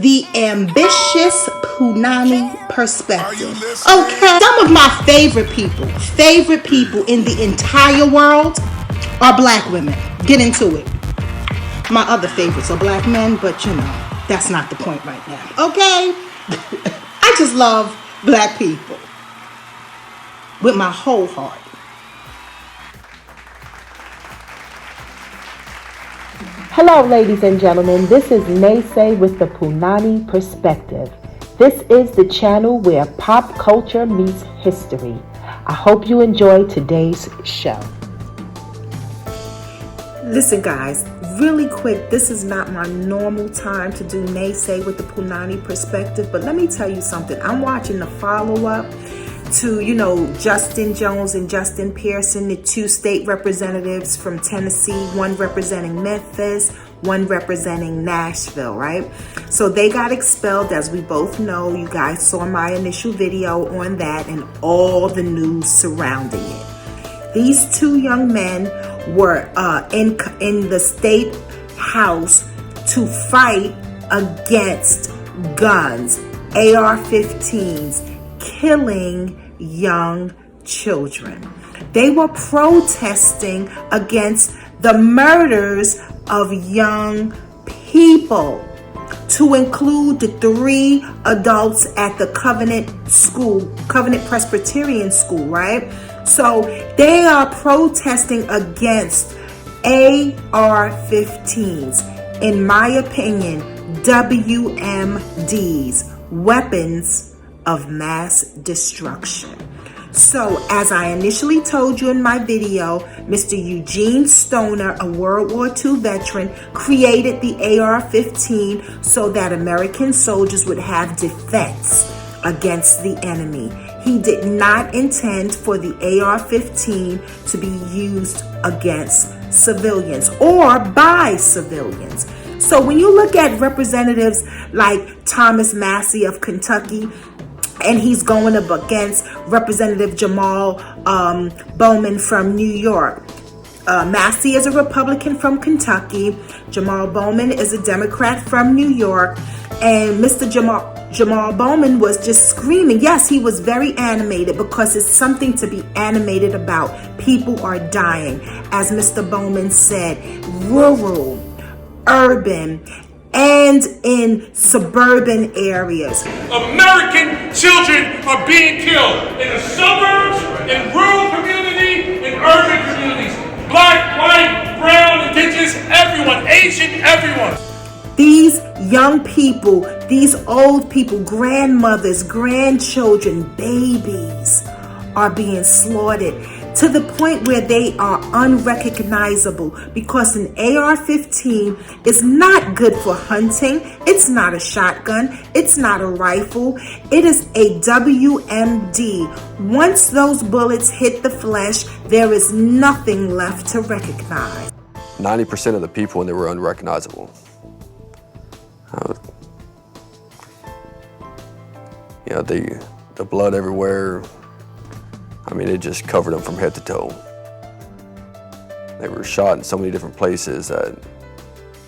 The ambitious Punani perspective. Okay, some of my favorite people in the entire world are black women. Get into it. My other favorites are black men, but you know, that's not the point right now. Okay? I just love black people with my whole heart. Hello, ladies and gentlemen. This is Naysay with the Punani Perspective. This is the channel where pop culture meets history. I hope you enjoy today's show. Listen, guys, really quick, this is not my normal time to do Naysay with the Punani Perspective, but let me tell you something. I'm watching the follow-up to, Justin Jones and Justin Pearson, the two state representatives from Tennessee, one representing Memphis, one representing Nashville, right? So they got expelled, as we both know. You guys saw my initial video on that and all the news surrounding it. These two young men were in the state house to fight against guns, AR15s, killing young children. They were protesting against the murders of young people, to include the 3 adults at the Covenant Presbyterian School, right? So they are protesting against AR15s, in my opinion, WMDs, weapons of mass destruction. So, as I initially told you in my video, Mr. Eugene Stoner, a World War II veteran, created the AR-15 so that American soldiers would have defense against the enemy. He did not intend for the AR-15 to be used against civilians or by civilians. So when you look at representatives like Thomas Massey of Kentucky, and he's going up against Representative Jamal Bowman from New York. Massey is a Republican from Kentucky. Jamal Bowman is a Democrat from New York. And Mr. Jamal Bowman was just screaming. Yes, he was very animated because it's something to be animated about. People are dying. As Mr. Bowman said, rural, urban, and in suburban areas. American children are being killed in the suburbs, in rural community, in urban communities. Black, white, brown, indigenous, everyone, Asian, everyone. These young people, these old people, grandmothers, grandchildren, babies are being slaughtered to the point where they are unrecognizable, because an AR-15 is not good for hunting. It's not a shotgun. It's not a rifle. It is a WMD. Once those bullets hit the flesh, there is nothing left to recognize. 90% of the people, and they were unrecognizable. The blood everywhere. I mean, it just covered them from head to toe. They were shot in so many different places that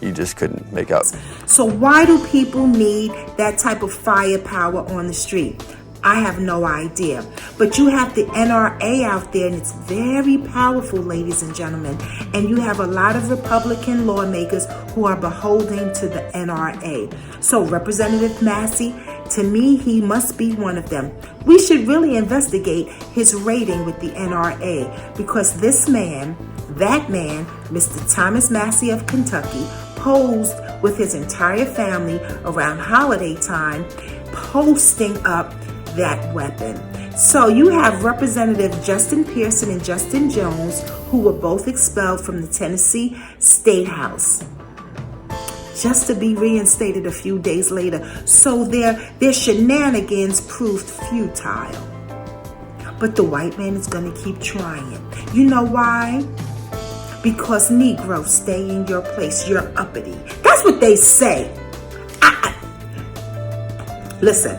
you just couldn't make out. So why do people need that type of firepower on the street? I have no idea. But you have the NRA out there, and it's very powerful, ladies and gentlemen. And you have a lot of Republican lawmakers who are beholden to the NRA. So Representative Massey, to me, he must be one of them. We should really investigate his rating with the NRA, because this man, that man, Mr. Thomas Massey of Kentucky, posed with his entire family around holiday time, posting up that weapon. So you have Representative Justin Pearson and Justin Jones, who were both expelled from the Tennessee State House, just to be reinstated a few days later. So their shenanigans proved futile. But the white man is going to keep trying. You know why? Because Negro, stay in your place. You're uppity. That's what they say. Listen,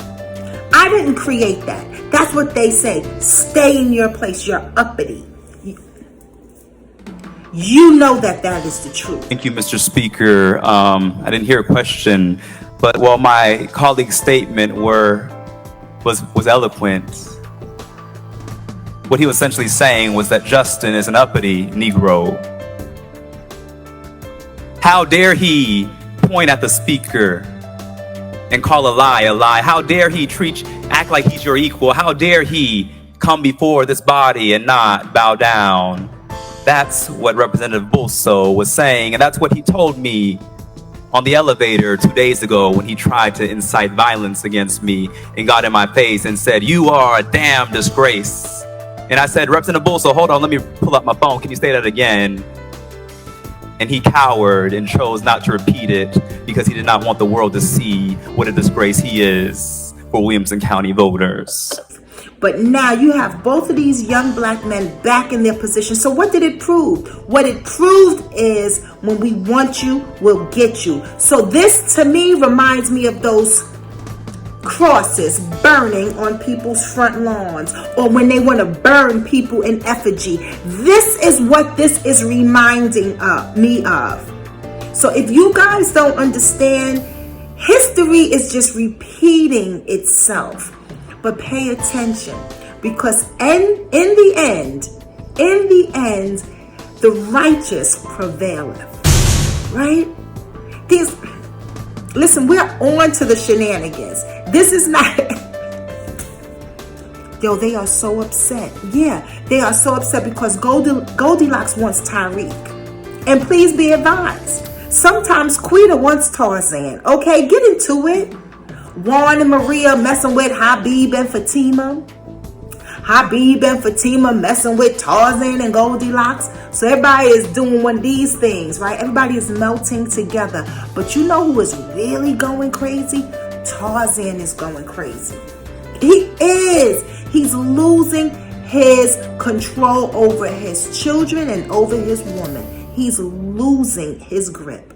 I didn't create that. That's what they say. Stay in your place. You're uppity. You know that is the truth. Thank you, Mr. Speaker. I didn't hear a question, But while my colleague's statement was eloquent, what he was essentially saying was that Justin is an uppity Negro. How dare he point at the speaker and call a lie a lie? How dare he act like he's your equal? How dare he come before this body and not bow down? That's what Representative Bulso was saying, and that's what he told me on the elevator 2 days ago when he tried to incite violence against me and got in my face and said, "You are a damn disgrace." And I said, "Representative Bulso, hold on, let me pull up my phone. Can you say that again?" And he cowered and chose not to repeat it because he did not want the world to see what a disgrace he is for Williamson County voters. But now you have both of these young black men back in their position. So what did it prove? What it proved is when we want you, we'll get you. So this to me reminds me of those crosses burning on people's front lawns, or when they want to burn people in effigy. This is what this is reminding me of. So if you guys don't understand, history is just repeating itself. But pay attention, because in the end, the righteous prevaileth. Right? Listen, we're on to the shenanigans. This is not... Yo, they are so upset. Yeah, they are so upset because Goldilocks wants Tyreek. And please be advised, sometimes Quita wants Tarzan. Okay, get into it. Juan and Maria messing with Habib and Fatima. Habib and Fatima messing with Tarzan and Goldilocks. So everybody is doing one of these things, right? Everybody is melting together. But you know who is really going crazy? Tarzan is going crazy. He is. He's losing his control over his children and over his woman. He's losing his grip.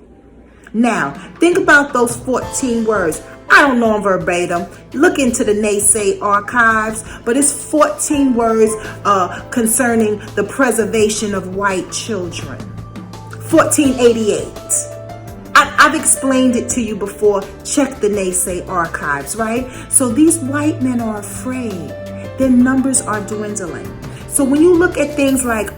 Now, think about those 14 words. I don't know them verbatim. Look into the Naysay archives, but it's 14 words concerning the preservation of white children. 1488. I've explained it to you before. Check the Naysay archives, right? So these white men are afraid. Their numbers are dwindling. So when you look at things like,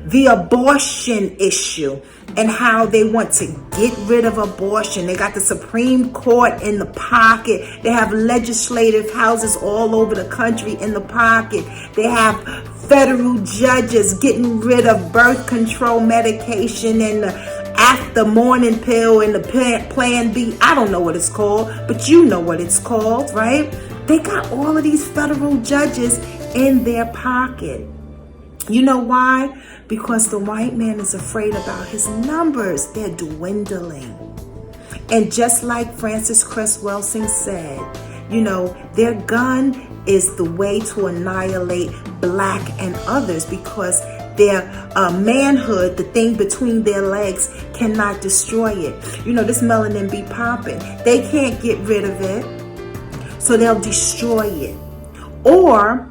the abortion issue and how they want to get rid of abortion. They got the Supreme Court in the pocket. They have legislative houses all over the country in the pocket. They have federal judges getting rid of birth control medication and the after morning pill and the Plan B. I don't know what it's called, but you know what it's called, right? They got all of these federal judges in their pocket. You know why? Because the white man is afraid about his numbers. They're dwindling. And just like Francis Cress Welsing said, their gun is the way to annihilate black and others, because their manhood, the thing between their legs, cannot destroy it. This melanin be popping. They can't get rid of it, so they'll destroy it. Or,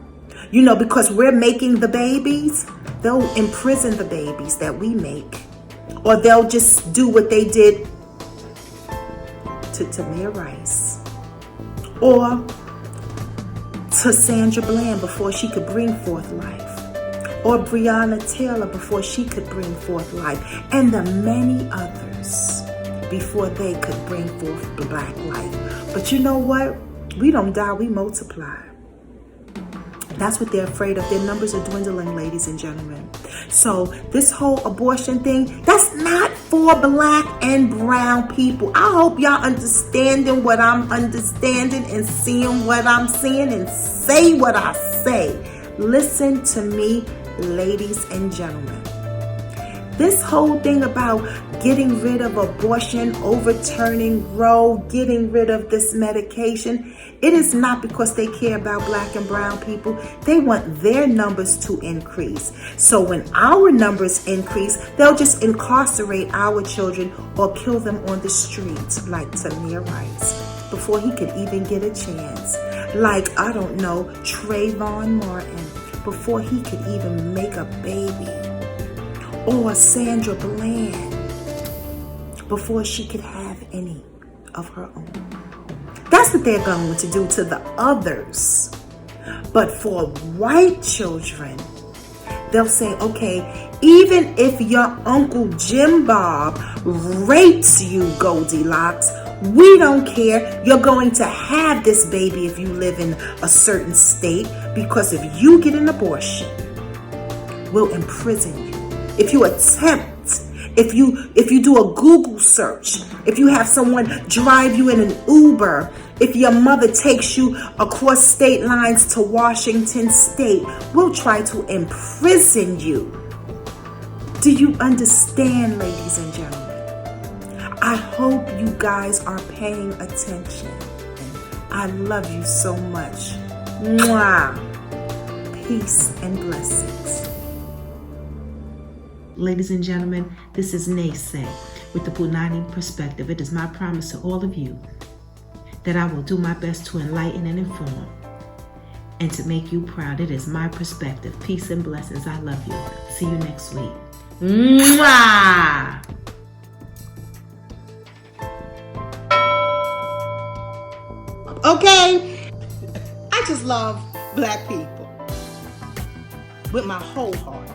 because we're making the babies, they'll imprison the babies that we make. Or they'll just do what they did to Tamir Rice. Or to Sandra Bland before she could bring forth life. Or Breonna Taylor before she could bring forth life. And the many others before they could bring forth black life. But you know what? We don't die, we multiply. That's what they're afraid of. Their numbers are dwindling, ladies and gentlemen. So this whole abortion thing, that's not for black and brown people. I hope y'all understanding what I'm understanding and seeing what I'm seeing and say what I say. Listen to me, ladies and gentlemen. This whole thing about getting rid of abortion, overturning Roe, getting rid of this medication, it is not because they care about black and brown people. They want their numbers to increase. So when our numbers increase, they'll just incarcerate our children or kill them on the streets, like Tamir Rice, before he could even get a chance. Like, Trayvon Martin, before he could even make a baby. Or Sandra Bland, before she could have any of her own. That's what they're going to do to the others. But for white children, they'll say, okay, even if your Uncle Jim Bob rapes you, Goldilocks, we don't care. You're going to have this baby if you live in a certain state, because if you get an abortion, we'll imprison you. If you attempt, if you do a Google search, if you have someone drive you in an Uber, if your mother takes you across state lines to Washington State, we'll try to imprison you. Do you understand, ladies and gentlemen? I hope you guys are paying attention. I love you so much. Mwah. Peace and blessings. Ladies and gentlemen, this is Naysay with the Punani Perspective. It is my promise to all of you that I will do my best to enlighten and inform and to make you proud. It is my perspective. Peace and blessings. I love you. See you next week. Mwah! Okay? I just love black people with my whole heart.